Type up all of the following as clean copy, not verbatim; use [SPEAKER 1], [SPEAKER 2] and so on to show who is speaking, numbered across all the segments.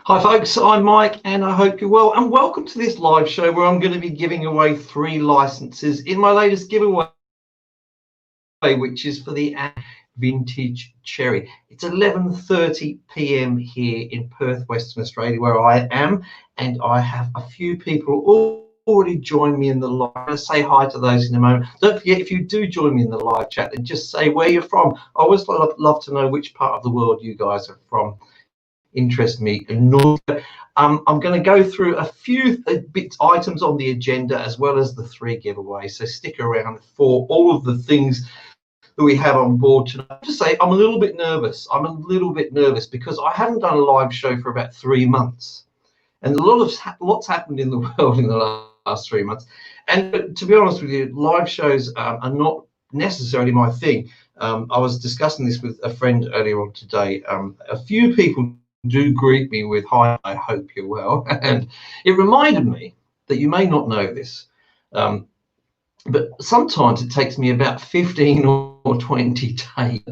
[SPEAKER 1] Hi folks, I'm Mike and I hope you're well, and welcome to this live show where I'm going to be giving away 3 licenses in my latest giveaway, which is for the Vintage Cherry. It's 11:30 p.m. here in Perth, Western Australia, where I am, and I have a few people already joined me in the live. I'm going to say hi to those in a moment. Don't forget, if you do join me in the live chat, then just say where you're from. I always love to know which part of the world you guys are from. Interest me enormously. I'm going to go through a few items on the agenda as well as the 3 giveaways, so stick around for all of the things that we have on board tonight. I have to say, I'm a little bit nervous. Because I haven't done a live show for about 3 months, and lots happened in the world in the last 3 months. And to be honest with you, live shows are not necessarily my thing. I was discussing this with a friend earlier on today. A few people do greet me with "Hi, I hope you're well," and it reminded me that you may not know this, but sometimes it takes me about 15 or 20 takes.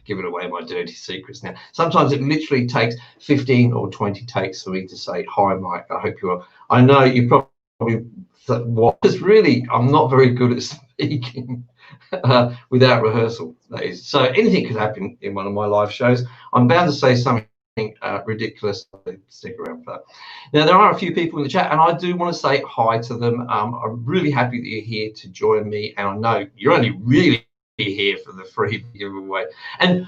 [SPEAKER 1] Giving away my dirty secrets now. Sometimes it literally takes 15 or 20 takes for me to say, "Hi, Mike, I hope you're well." I know you probably thought, what? Because really, I'm not very good at speaking without rehearsal. That is, so anything could happen in one of my live shows. I'm bound to say something ridiculous. Stick around for that. Now, there are a few people in the chat, and I do want to say hi to them. I'm really happy that you're here to join me, and I know you're only really here for the free giveaway. And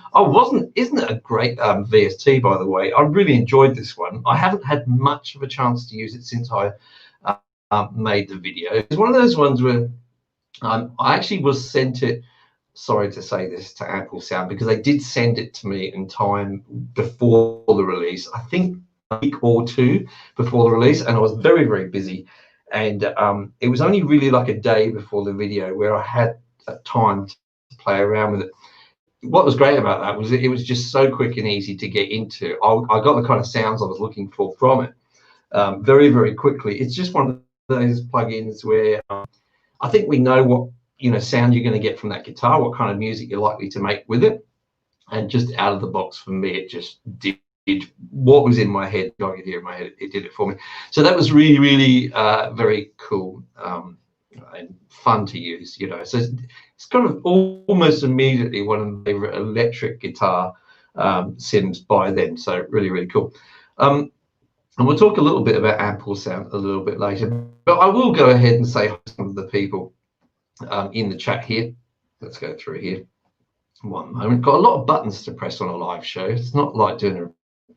[SPEAKER 1] isn't it a great VST, by the way? I really enjoyed this one. I haven't had much of a chance to use it since I made the video. It's one of those ones where I actually was sent it, sorry to say this, to Ample Sound, because they did send it to me in time before the release. I think a week or 2 before the release, and I was very, very busy. And it was only really like a day before the video where I had time to play around with it. What was great about that was it was just so quick and easy to get into. I got the kind of sounds I was looking for from it very, very quickly. It's just one of those plugins where I think we know what sound you're going to get from that guitar, what kind of music you're likely to make with it, and just out of the box for me, it just did what was in my head. I could hear in my head, it did it for me. So that was really, really very cool and fun to use. So it's kind of almost immediately one of my favorite electric guitar sims by then. So really, really cool. And we'll talk a little bit about Ample Sound a little bit later, but I will go ahead and say some of the people in the chat here. Let's go through here. One moment. Got a lot of buttons to press on a live show. It's not like doing a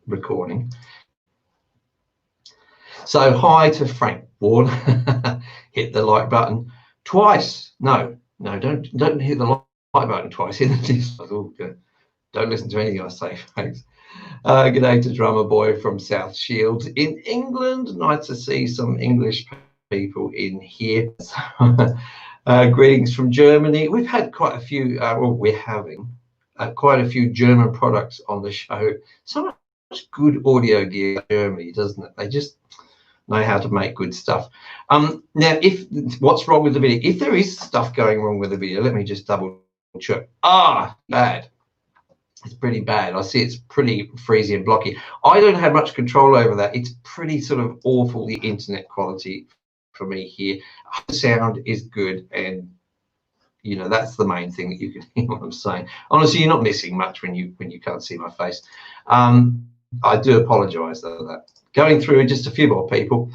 [SPEAKER 1] recording. So hi to Frank Bourne. Hit the like button twice. No, don't hit the like button twice. Hit the dislike. Oh, don't listen to anything I say, folks. Good day to Drummer Boy from South Shields in England. Nice to see some English people in here. Greetings from Germany. We've had quite a few, we're having quite a few German products on the show. So much good audio gear in Germany, doesn't it? They just know how to make good stuff. Now, what's wrong with the video? If there is stuff going wrong with the video, let me just double check. Bad. It's pretty bad. I see it's pretty freezy and blocky. I don't have much control over that. It's pretty sort of awful, the internet quality for me here. The sound is good, and that's the main thing that you can hear what I'm saying. Honestly, you're not missing much when you can't see my face. I do apologize though that. Going through just a few more people.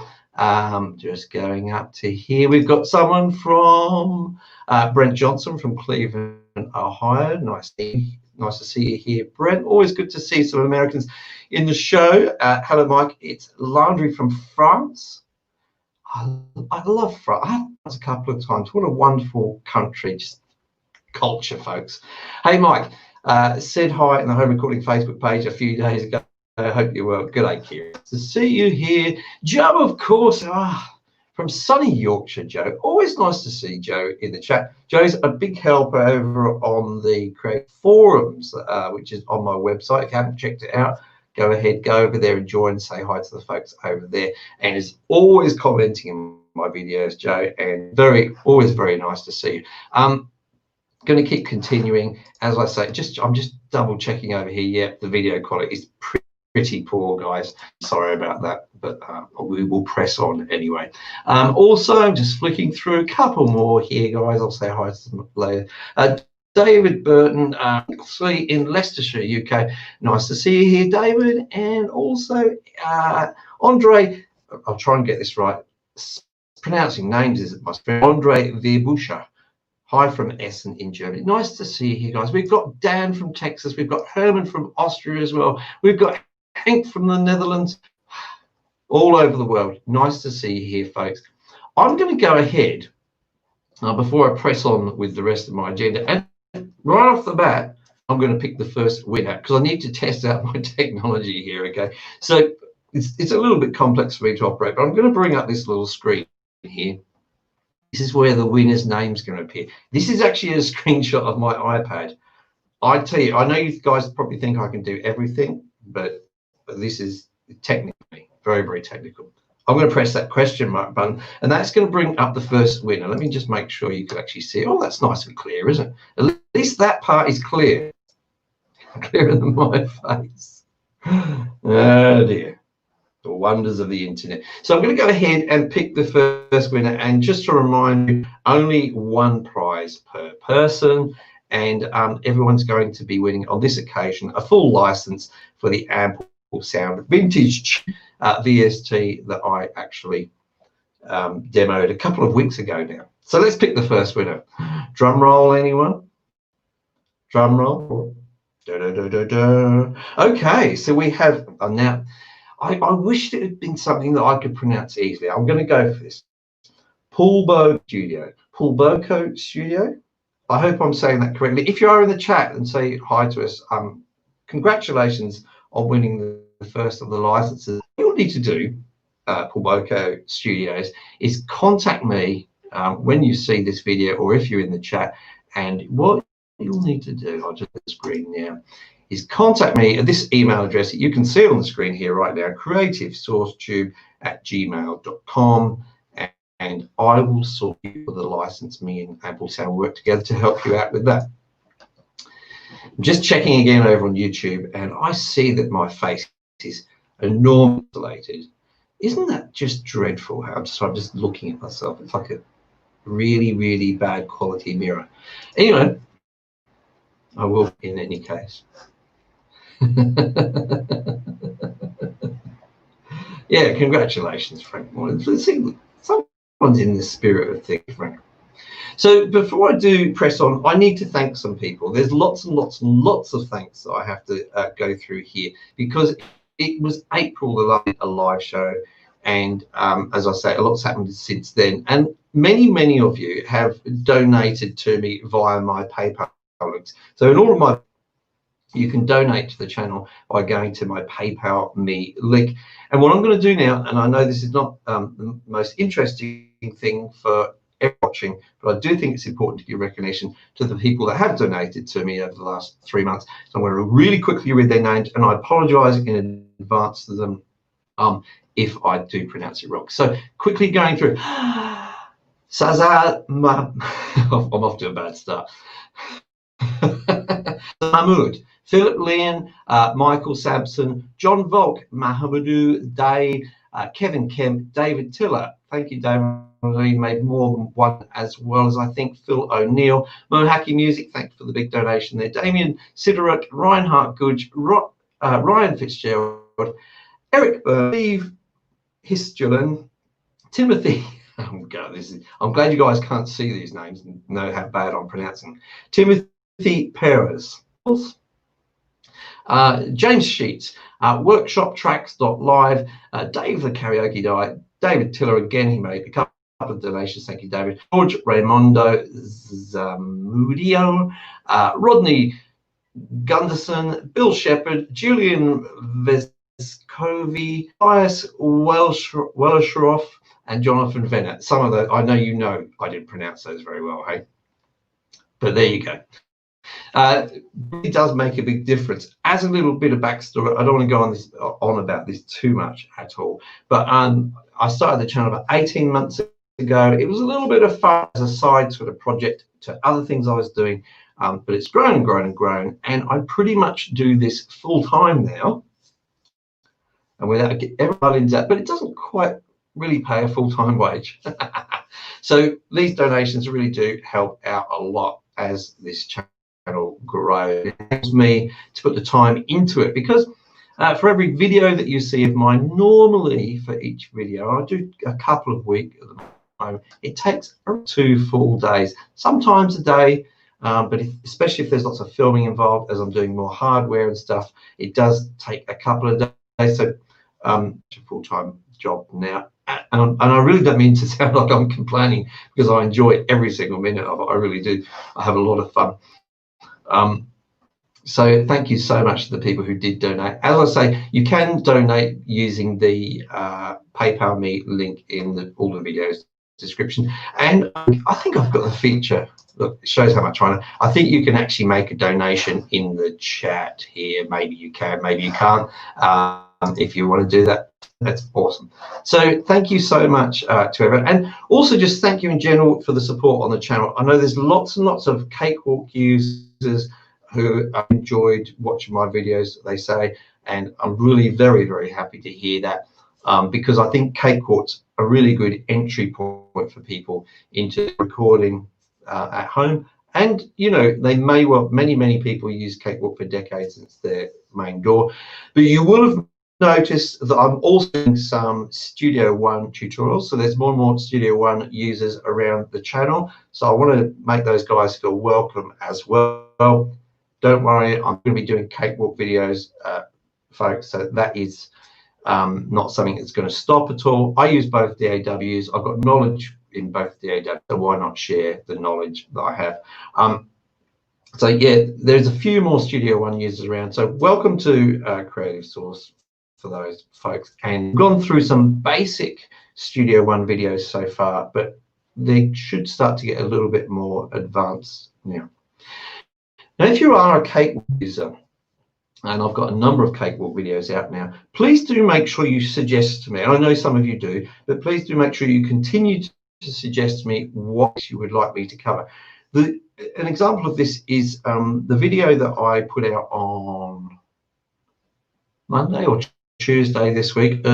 [SPEAKER 1] Just going up to here, we've got someone from Brent Johnson from Cleveland, Ohio. Nice to see you here, Brent. Always good to see some Americans in the show. Hello, Mike. It's Landry from France. I love France. I've been a couple of times. What a wonderful country, just culture, folks. Hey, Mike. Said hi in the Home Recording Facebook page a few days ago. I hope you're well. Good day, Kieran. To see you here. Joe, of course, from sunny Yorkshire, Joe. Always nice to see Joe in the chat. Joe's a big help over on the Create Forums, which is on my website. If you haven't checked it out, go ahead, go over there and join, say hi to the folks over there. And is always commenting in my videos, Joe, and always very nice to see you. Going to keep continuing. As I say, I'm just double checking over here. Yeah, the video quality is pretty poor, guys. Sorry about that, but we will press on anyway. Also, just flicking through a couple more here, guys. I'll say hi to them later. David Burton, in Leicestershire, UK. Nice to see you here, David. And also Andre, I'll try and get this right. Pronouncing names is my friend, Andre Verbuscher. Hi from Essen in Germany. Nice to see you here, guys. We've got Dan from Texas. We've got Herman from Austria as well. We've got Hank from the Netherlands. All over the world. Nice to see you here, folks. I'm going to go ahead before I press on with the rest of my agenda. And right off the bat, I'm going to pick the first winner because I need to test out my technology here, okay? So it's a little bit complex for me to operate, but I'm going to bring up this little screen here. This is where the winner's name's going to appear. This is actually a screenshot of my iPad. I tell you, I know you guys probably think I can do everything, but this is technically very, very technical. I'm going to press that question mark button, and that's going to bring up the first winner. Let me just make sure you can actually see it. Oh, that's nice and clear, isn't it? At least that part is clear. Clearer than my face. Oh, dear. The wonders of the internet. So I'm going to go ahead and pick the first winner, and just to remind you, only one prize per person, and everyone's going to be winning on this occasion a full license for the Ample Sound Vintage VST that I actually demoed a couple of weeks ago now. So let's pick the first winner. Drum roll, anyone? Drum roll. Da, da, da, da, da. Okay, so we have now. I wished it had been something that I could pronounce easily. I'm going to go for this. Pulbo Studio. Pulboco Studio. I hope I'm saying that correctly. If you are in the chat and say hi to us, congratulations on winning the first of the licenses. What you'll need to do, Pulboco Studios, is contact me when you see this video or if you're in the chat. And what you'll need to do, I'll just put the screen now, is contact me at this email address that you can see on the screen here right now, creativesourcetube@gmail.com, and I will sort you for the license. Me and Ample Sound work together to help you out with that. I'm just checking again over on YouTube, and I see that my face is enormously. Isn't that just dreadful? I'm just looking at myself. It's like a really, really bad quality mirror. Anyway, I will in any case. Yeah, congratulations, Frank. Someone's in the spirit of things, Frank. So before I do press on, I need to thank some people. There's lots and lots and lots of thanks that I have to go through here, because it was April, a live show, and as I say, a lot's happened since then. And many of you have donated to me via my PayPal links. So in all of my, you can donate to the channel by going to my PayPal me link. And what I'm going to do now, and I know this is not the most interesting thing for everyone watching, but I do think it's important to give recognition to the people that have donated to me over the last 3 months. So I'm going to really quickly read their names, and I apologize in advance to them if I do pronounce it wrong. So quickly going through. Sazal, I'm off to a bad start. Mahmoud, Philip Leon, Michael Sampson, John Volk, Mahamadou Day, Kevin Kemp, David Tiller. Thank you, David. You made more than one, as well as I think Phil O'Neill. Mohaki Music, thanks for the big donation there. Damien Sideruk, Reinhard Gudge, Ryan Fitzgerald, Eric Steve Histulin, Timothy. Oh God, I'm glad you guys can't see these names and know how bad I'm pronouncing. Timothy Perez, James Sheets, workshoptracks.live, Dave the Karaoke Guy, David Tiller again, he made a couple of donations, thank you, David. George Raimondo Zamudio, Rodney Gunderson, Bill Shepherd, Julian Vescovi, Bias Welshroff, and Jonathan Venner. Some of those, I know you know I didn't pronounce those very well, hey? But there you go. It does make a big difference. As a little bit of backstory, I don't want to go on about this too much at all, but I started the channel about 18 months ago. It was a little bit of fun as a side sort of project to other things I was doing, but it's grown and grown and grown, and I pretty much do this full time now. and without everyone that, but it doesn't quite really pay a full-time wage. So these donations really do help out a lot as this channel grows. It helps me to put the time into it, because for every video that you see of mine, normally for each video, I do a couple of weeks at the moment. It takes 2 full days, sometimes a day, but especially if there's lots of filming involved, as I'm doing more hardware and stuff, it does take a couple of days. So it's a full-time job now. And I really don't mean to sound like I'm complaining, because I enjoy every single minute of it. I really do. I have a lot of fun. So thank you so much to the people who did donate. As I say, you can donate using the PayPal Me link in all the videos description. And I think I've got the feature. Look, it shows how much I think you can actually make a donation in the chat here. Maybe you can, maybe you can't. If you want to do that, that's awesome. So thank you so much to everyone, and also just thank you in general for the support on the channel. I know there's lots and lots of Cakewalk users who have enjoyed watching my videos, they say, and I'm really very, very happy to hear that, because I think Cakewalk's a really good entry point for people into recording at home. And you know, they may well, many people use Cakewalk for decades, and it's their main door. But you will have noticed that I'm also doing some Studio One tutorials, so there's more and more Studio One users around the channel, so I want to make those guys feel welcome as well. Don't worry, I'm going to be doing Cakewalk videos, folks, so that is not something that's going to stop at all. I use both DAWs. I've got knowledge in both DAWs, so why not share the knowledge that I have? So yeah, there's a few more Studio One users around, so welcome to Creative Source for those folks. And we've gone through some basic Studio One videos so far, but they should start to get a little bit more advanced now. Now, if you are a Cakewalk user, and I've got a number of Cakewalk videos out now, please do make sure you suggest to me, and I know some of you do, but please do make sure you continue to suggest to me what you would like me to cover. An example of this is the video that I put out on Monday or Tuesday this week,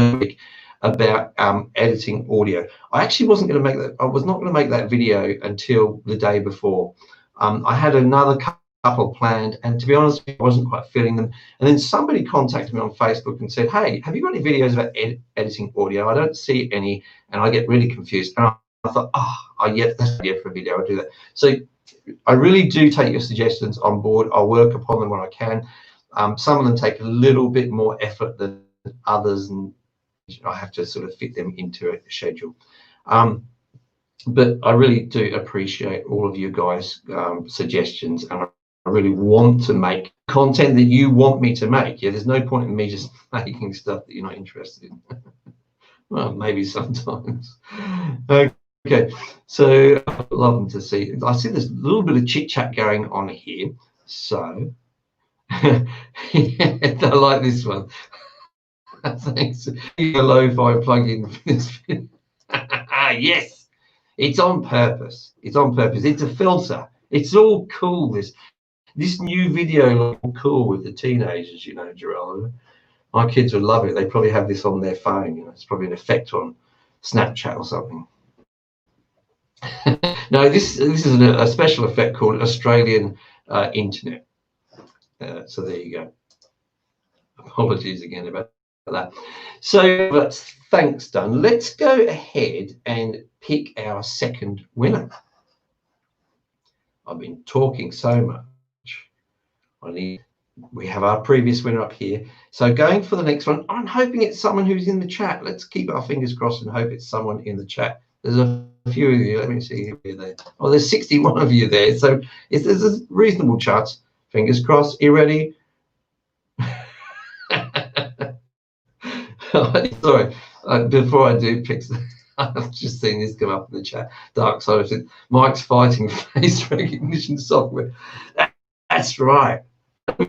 [SPEAKER 1] about editing audio. I actually wasn't going to make that. I was not going to make that video until the day before. I had another couple planned, and to be honest, I wasn't quite feeling them. And then somebody contacted me on Facebook and said, "Hey, have you got any videos about editing audio? I don't see any," and I get really confused. And I thought, oh yeah, that's an idea for a video. I'll do that. So I really do take your suggestions on board. I'll work upon them when I can. Some of them take a little bit more effort than others, and I have to sort of fit them into a schedule. But I really do appreciate all of you guys' suggestions, and I really want to make content that you want me to make. Yeah, there's no point in me just making stuff that you're not interested in. Well, maybe sometimes. Okay, so I'd love them to see. I see there's a little bit of chit chat going on here, so I like this one. Thanks. A lo-fi plugin for this video. Yes, it's on purpose. It's on purpose. It's a filter. It's all cool. This new video looks cool with the teenagers, you know, Gerald. My kids would love it. They probably have this on their phone. You know, it's probably an effect on Snapchat or something. No, this is a special effect called Australian Internet. So there you go. Apologies again about that. So that's thanks done. Let's go ahead and pick our second winner. I've been talking so much. We have our previous winner up here. So going for the next one, I'm hoping it's someone who's in the chat. Let's keep our fingers crossed and hope it's someone in the chat. There's a few of you. Let me see who there. Oh, there's 61 of you there. So there's a reasonable chance. Fingers crossed. You ready? Sorry, before I do pick, I've just seen this come up in the chat. Dark Side said, Mike's fighting face recognition software. That's right.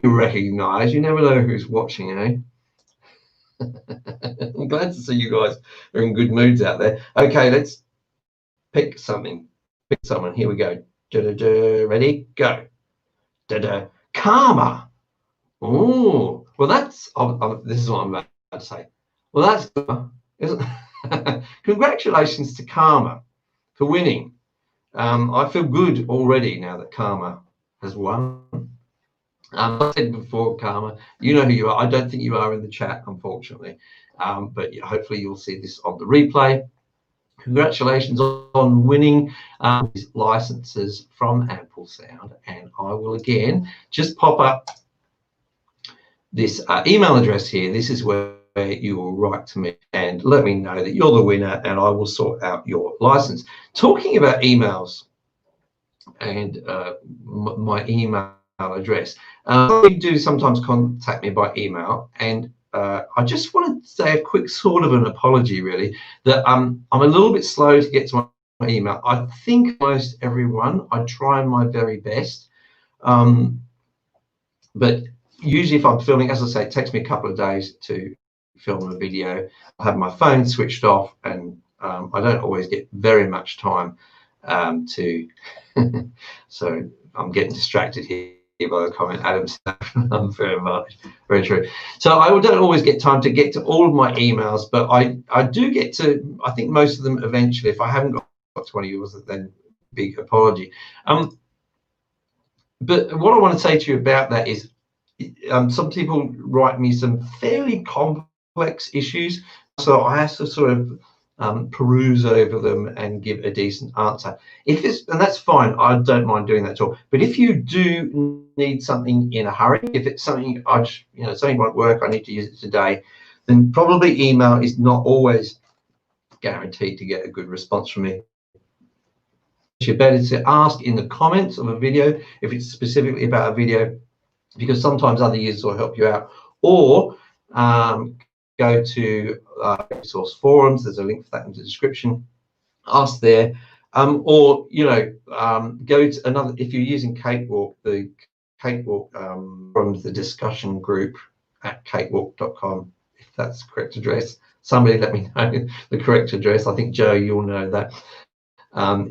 [SPEAKER 1] You recognise. You never know who's watching, eh? I'm glad to see you guys are in good moods out there. Okay, let's pick something. Pick someone. Here we go. Da-da-da. Ready? Go. Da-da. Karma. Oh, well, that's. This is what I'm about to say. Well, that's good, isn't it? Congratulations to Karma for winning. I feel good already now that Karma has won. I said before, Karma, you know who you are. I don't think you are in the chat, unfortunately, but hopefully you'll see this on the replay. Congratulations on winning these licenses from Ample Sound, and I will again just pop up this email address here. This is where you will write to me and let me know that you're the winner, and I will sort out your license. Talking about emails and my email address, you do sometimes contact me by email, and I just want to say a quick sort of an apology, really, that I'm a little bit slow to get to my email. I think most everyone, I try my very best, but usually if I'm filming, as I say, it takes me a couple of days to film a video. I have my phone switched off, and I don't always get very much time to so I'm getting distracted here by the comment. Adam said, very much, very true. So I don't always get time to get to all of my emails, but I do get to, I think, most of them eventually. If I haven't got to one of yours, then big apology. But what I want to say to you about that is some people write me some fairly complex issues, so I have to sort of peruse over them and give a decent answer. If it's, and that's fine, I don't mind doing that at all. But if you do need something in a hurry, if it's something something won't work, I need to use it today, then probably email is not always guaranteed to get a good response from me. You're better to ask in the comments of a video if it's specifically about a video, because sometimes other users will help you out, or go to source forums. There's a link for that in the description. Ask there, or go to another. If you're using Cakewalk, the Cakewalk from the discussion group at cakewalk.com, if that's the correct address. Somebody let me know the correct address. I think Joe, you'll know that.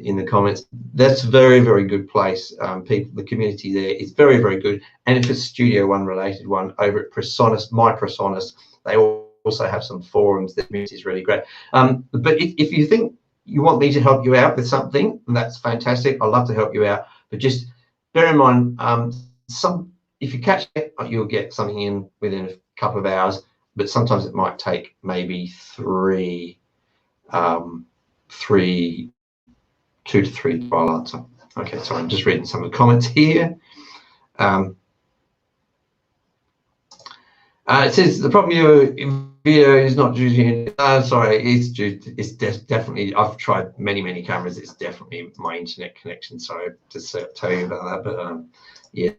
[SPEAKER 1] In the comments, that's a very, very good place. People, the community there is very, very good. And if it's Studio One related one, over at Presonus, My Presonus, they also have some forums. The community is really great. But if you think you want me to help you out with something, that's fantastic. I'd love to help you out. But just bear in mind, if you catch it, you'll get something in within a couple of hours. But sometimes it might take maybe 2 to 3 trial answer. Okay, so I'm just reading some of the comments here. It says the problem your video is not due to sorry, it's due to, it's definitely, I've tried many cameras, it's definitely my internet connection. Sorry to tell you about that, but yes.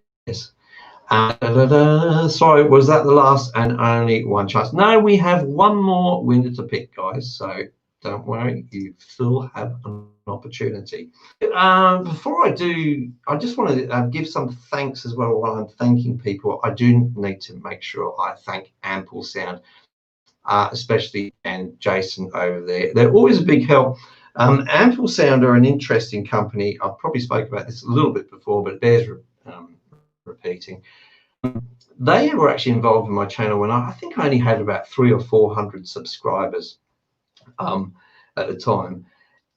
[SPEAKER 1] Sorry, was that the last and only one chance? No, we have one more winner to pick, guys, so don't worry, you still have an opportunity. Before I do, I just want to give some thanks as well. While I'm thanking people, I do need to make sure I thank Ample Sound, especially, and Jason over there. They're always a big help. Ample Sound are an interesting company. I've probably spoken about this a little bit before, but it bears repeating. They were actually involved in my channel when I think I only had about 300 or 400 subscribers at the time.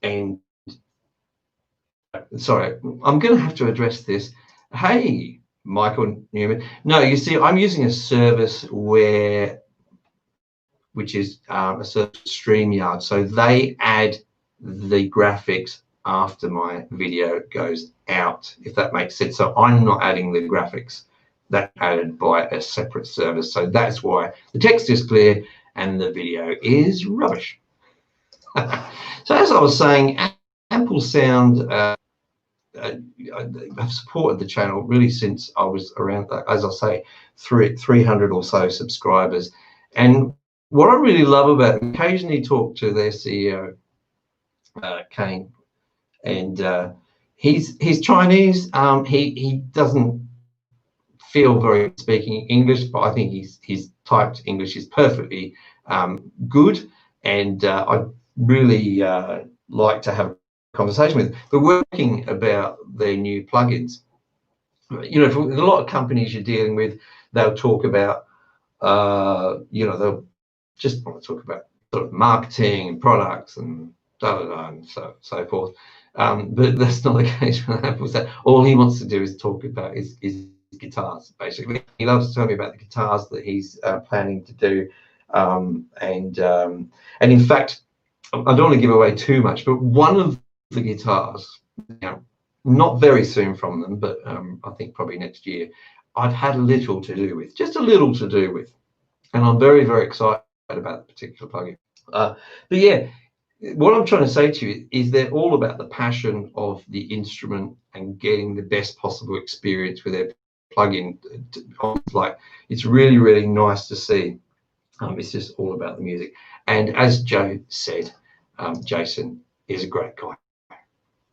[SPEAKER 1] And sorry, I'm going to have to address this. Hey, Michael Newman. No, you see, I'm using a service which is a service, StreamYard. So they add the graphics after my video goes out, if that makes sense. So I'm not adding the graphics. That's added by a separate service. So that's why the text is clear and the video is rubbish. So as I was saying, Ample Sound have supported the channel really since I was around, as I say, 300 or so subscribers. And what I really love about it, occasionally talk to their CEO, Kane, and he's Chinese. He doesn't feel very speaking English, but I think his typed English is perfectly good, and I really like to have a conversation with. But working about their new plugins, for a lot of companies you're dealing with, they'll talk about, they'll just want to talk about sort of marketing and products and and so forth. But that's not the case with Ample Sound. All he wants to do is talk about is guitars, basically. He loves to tell me about the guitars that he's planning to do, and in fact, I don't want to give away too much, but one of the guitars, not very soon from them, but I think probably next year, I've had a little to do with, just a little to do with, and I'm very, very excited about the particular plugin. But yeah, what I'm trying to say to you is they're all about the passion of the instrument and getting the best possible experience with their plugin. Like, it's really, really nice to see. It's just all about the music. And as Joe said, Jason is a great guy.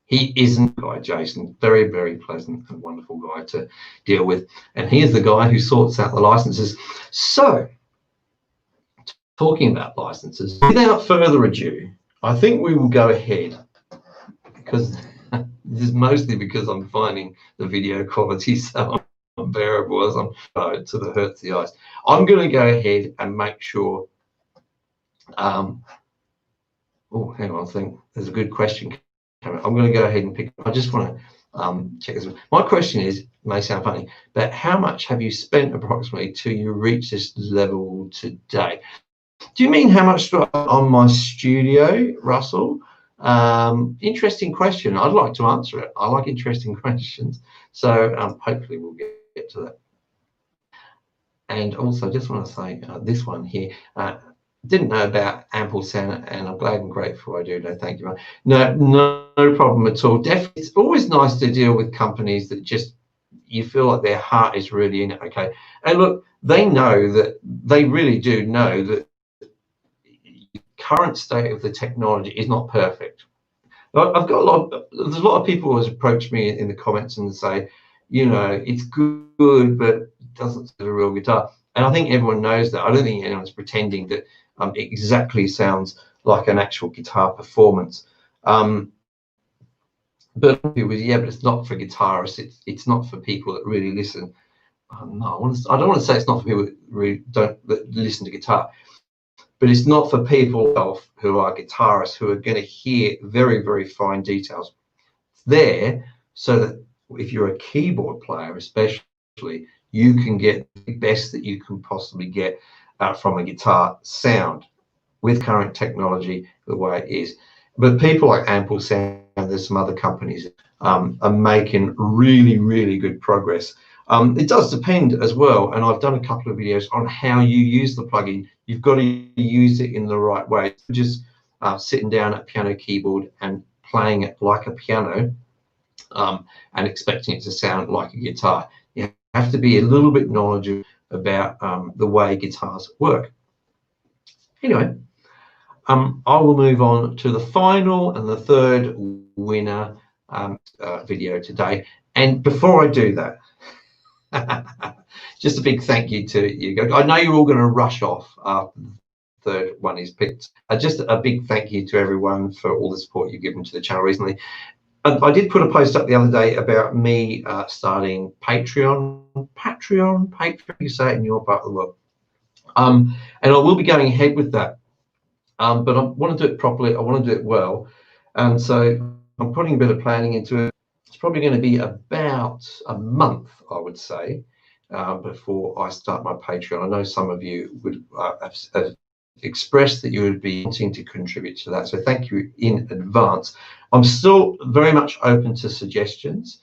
[SPEAKER 1] He isn't a guy, Jason. Very, very pleasant and wonderful guy to deal with. And he is the guy who sorts out the licenses. So, talking about licenses, without further ado, I think we will go ahead, because this is mostly because I'm finding the video quality so unbearable as I'm to the hurts the eyes. I'm going to go ahead and make sure. Oh, hang on, I think there's a good question. I'm going to go ahead and pick. I just want to check this. My question is, may sound funny, but how much have you spent approximately till you reach this level today? Do you mean how much on my studio, Russell? Interesting question. I'd like to answer it. I like interesting questions. So hopefully we'll get to that. And also, I just want to say this one here. Didn't know about Ample Sound, and I'm glad and grateful I do. No, thank you. No problem at all. Definitely, it's always nice to deal with companies that just you feel like their heart is really in it. Okay, and look, they know that, they really do know that the current state of the technology is not perfect. I've got there's a lot of people who has approached me in the comments and say, it's good, but it doesn't sound a real guitar. And I think everyone knows that. I don't think anyone's pretending that it exactly sounds like an actual guitar performance. But people, yeah, but it's not for guitarists. It's not for people that really listen. No, I don't want to say it's not for people that really don't listen to guitar, but it's not for people who are guitarists who are going to hear very, very fine details. It's there so that if you're a keyboard player, especially, you can get the best that you can possibly get from a guitar sound with current technology the way it is. But people like Ample Sound, there's some other companies are making really, really good progress. It does depend as well, and I've done a couple of videos on how you use the plugin. You've got to use it in the right way. Just sitting down at a piano keyboard and playing it like a piano and expecting it to sound like a guitar. You have to be a little bit knowledgeable about the way guitars work. Anyway, I will move on to the final and the third winner video today. And before I do that, just a big thank you to you guys. I know you're all going to rush off after the third one is picked. Just a big thank you to everyone for all the support you've given to the channel recently. I did put a post up the other day about me starting Patreon, you say it in your part of the world. And I will be going ahead with that. But I want to do it properly. I want to do it well. And so I'm putting a bit of planning into it. It's probably going to be about a month, I would say, before I start my Patreon. I know some of you would have expressed that you would be wanting to contribute to that. So thank you in advance. I'm still very much open to suggestions.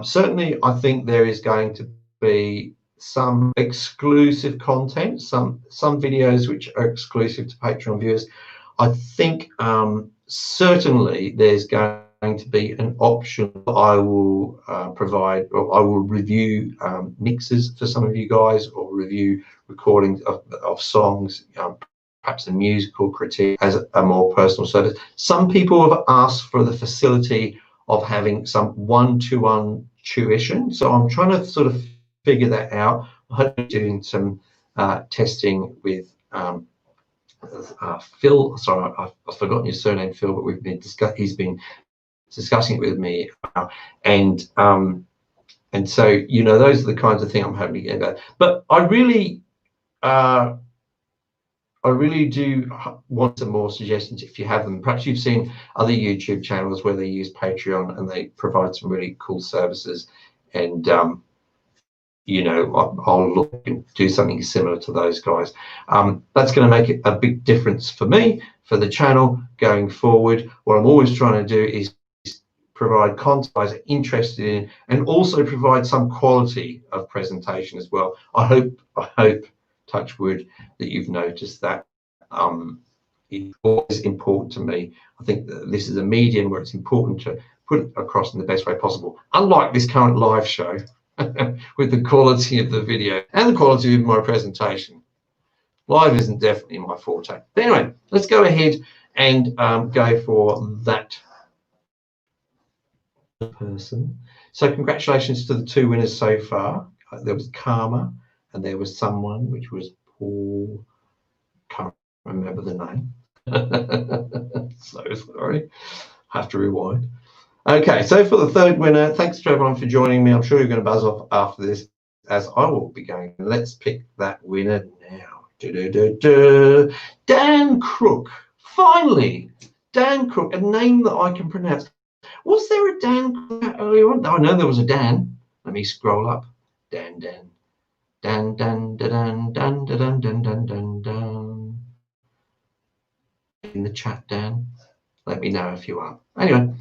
[SPEAKER 1] Certainly, I think there is going to be some exclusive content, some videos which are exclusive to Patreon viewers. I think certainly there's going to be an option I will provide, or I will review mixes for some of you guys, or review recordings of songs, perhaps a musical critique as a more personal service. Some people have asked for the facility of having some one-to-one tuition, so I'm trying to sort of figure that out. I'm hoping doing some testing with Phil. Sorry, I've forgotten your surname, Phil, but we've been he's been discussing it with me, and so those are the kinds of things I'm hoping to get about. But I I really do want some more suggestions if you have them. Perhaps you've seen other YouTube channels where they use Patreon and they provide some really cool services, and you know, I'll look and do something similar to those guys. That's going to make it a big difference for me, for the channel going forward. What I'm always trying to do is provide content guys are interested in, and also provide some quality of presentation as well. I hope, touch wood, that you've noticed that. It's always important to me. I think that this is a medium where it's important to put it across in the best way possible. Unlike this current live show, with the quality of the video and the quality of my presentation. Live isn't definitely my forte. But anyway, let's go ahead and go for that person. So congratulations to the 2 winners so far. There was Karma, and there was someone which was Paul. Can't remember the name. So sorry. Have to rewind. Okay, so for the 3rd winner, thanks to everyone for joining me. I'm sure you're going to buzz off after this, as I will be going. Let's pick that winner now. Dan Crook. Finally, Dan Crook, a name that I can pronounce. Was there a Dan earlier on? Oh, no, there was a Dan. Let me scroll up. Dan. In the chat, Dan. Let me know if you are. Anyway,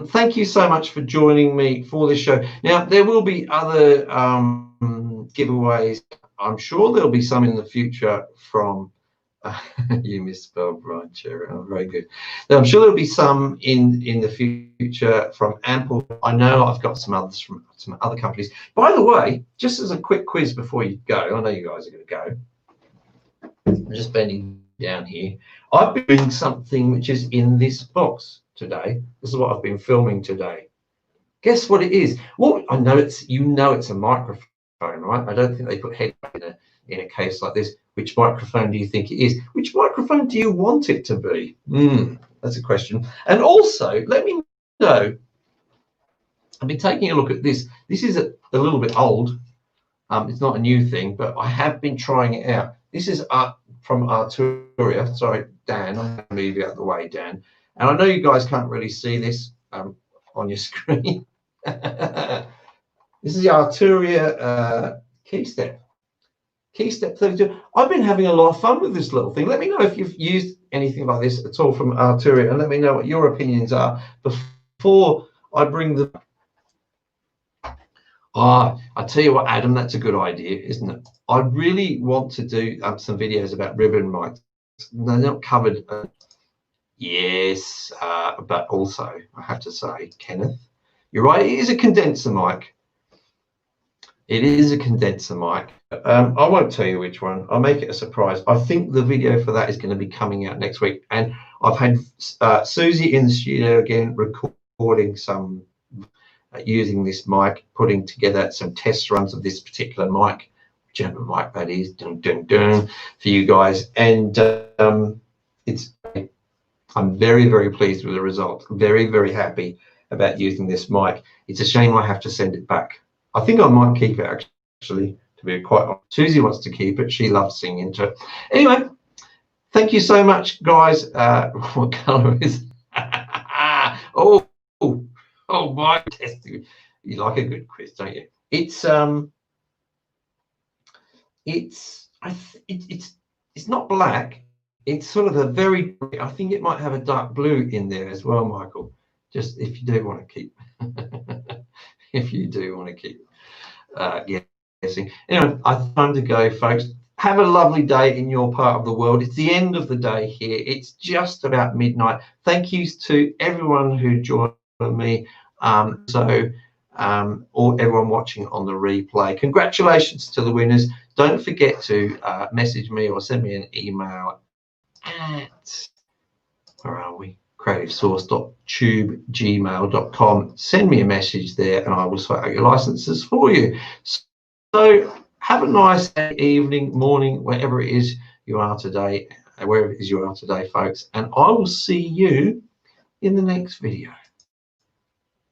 [SPEAKER 1] thank you so much for joining me for this show. Now, there will be other giveaways. I'm sure there'll be some in the future from you misspelled right, Cherry. Oh, very good. Now, I'm sure there'll be some in the future from Ample. I know I've got some others from some other companies. By the way, just as a quick quiz before you go, I know you guys are going to go. I'm just bending down here. I've been doing something which is in this box today. This is what I've been filming today. Guess what it is? Well, I know it's, you know, it's a microphone, right? I don't think they put headphones in a case like this. Which microphone do you think it is? Which microphone do you want it to be? That's a question. And also, let me know. I've been taking a look at this. This is a little bit old. It's not a new thing, but I have been trying it out. This is from Arturia. Sorry, Dan. I'm going to move you out of the way, Dan. And I know you guys can't really see this on your screen. This is the Arturia KeyStep. KeyStep 32. I've been having a lot of fun with this little thing. Let me know if you've used anything like this at all from Arturia, and let me know what your opinions are before I bring the... I tell you what, Adam, that's a good idea, isn't it? I really want to do some videos about ribbon mics. They're not covered. Yes, but also, I have to say, Kenneth, you're right, it is a condenser mic. It is a condenser mic. I won't tell you which one. I'll make it a surprise. I think the video for that is going to be coming out next week. And I've had Susie in the studio again recording some, using this mic, putting together some test runs of this particular mic, whichever mic that is, dun, dun, dun, for you guys. And I'm very, very pleased with the result. Very, very happy about using this mic. It's a shame I have to send it back. I think I might keep it, actually, to be quite honest. Susie wants to keep it. She loves singing to it. Anyway, thank you so much, guys. What colour is oh, my testing. You like a good quiz, don't you? It's not black. It's sort of a very, I think it might have a dark blue in there as well, Michael. Just if you do want to keep, if you do want to keep guessing. Anyway, I have time to go, folks. Have a lovely day in your part of the world. It's the end of the day here. It's just about midnight. Thank you to everyone who joined me. Or everyone watching on the replay. Congratulations to the winners. Don't forget to message me or send me an email at, where are we? creativesource.tube@gmail.com. Send me a message there and I will sort out your licenses for you. So have a nice evening, morning, wherever it is you are today, wherever it is you are today, folks, and I will see you in the next video.